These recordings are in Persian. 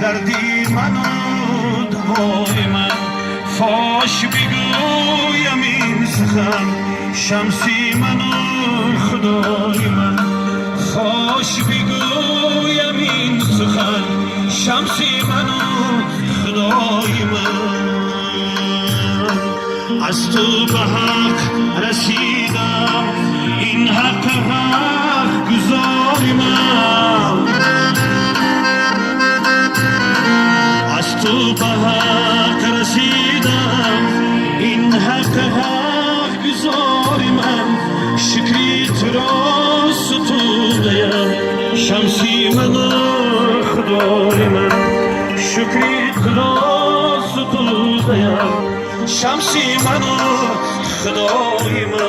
کردی منو دوای من. فاش بگویم این سخن شمسی منو خدای من. فاش بگویم این سخن شمسی منو خدای من. از تو به حق رسیدم این حق گزاری من. از تو به حق رسیدم این حق گزاری من. شکری تو را ستودیم شمسی منو خدای من. شکری تو را ستودیم شمسی منو خدای من.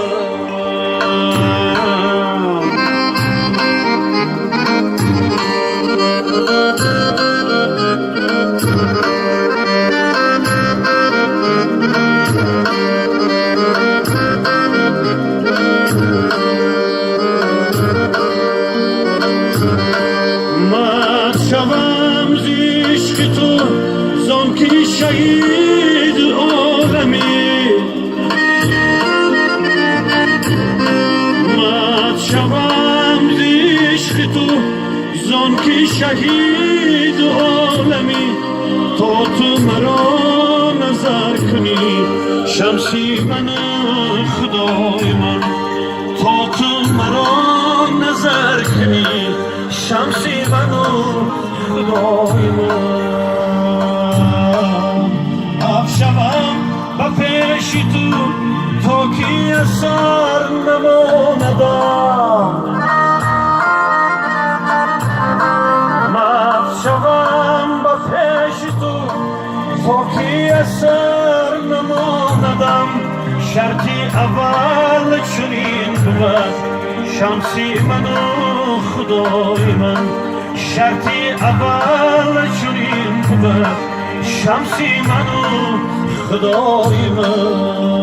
من شوم ز عشق تو زان که شهید عالمی. من شوم ز عشق تو زان که شهید عالمی. تا تو مرا نظر کنی شمسی من خدای من. تا تو مرا نظر کنی شمسی من خدای من. افشوم به پیش تو تا که اثر نماندم. افشوم به پیش تو تا که اثر نماندم. شرطی اول چنین بود شمسی من خدای من. شرطی اول چنین بود شمسی من خدای من.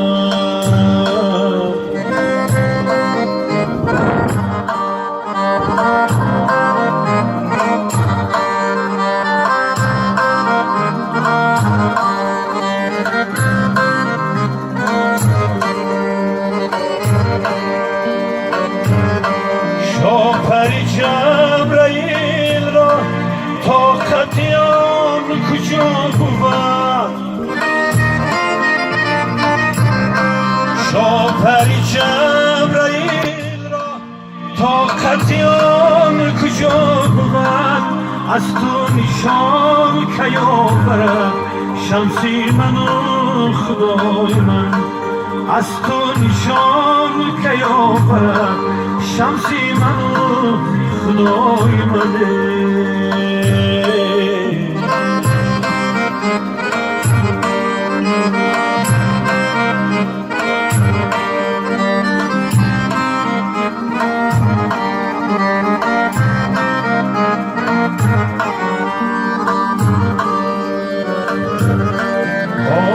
شاپر جبرائیل را طاقت آن کجا بود. شاپر جبرائیل را طاقت آن کجا بود. از تو نشان که آورد شمسی من خدای من. از تو نشان که آورد شمسی من خدای من.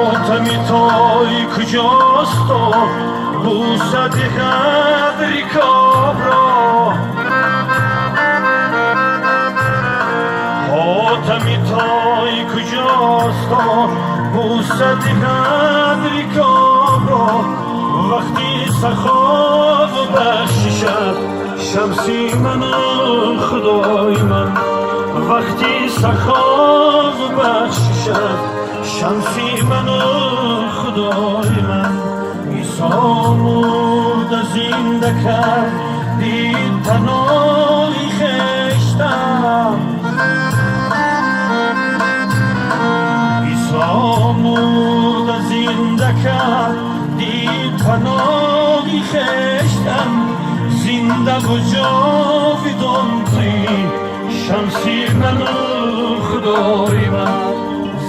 آتمی تای کجاست و بوسد قدری کابرا. آتمی تای کجاست و بوسد قدری کابرا. وقتی سخاو بخششد شمسی من خدای من. وقتی سخاو بخششد شمسی من خدای من. عیسی مرده زنده کرد دید تنهای خشتم. عیسی مرده زنده کرد دید تنهای خشتم. زنده و جاودان توی شمسی من خدای من.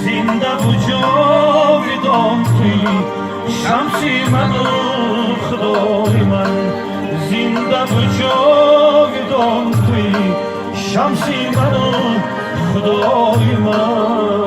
زنده و جاودان توی شمسی من خدای من. زنده و جاودان توی شمسی من خدای من.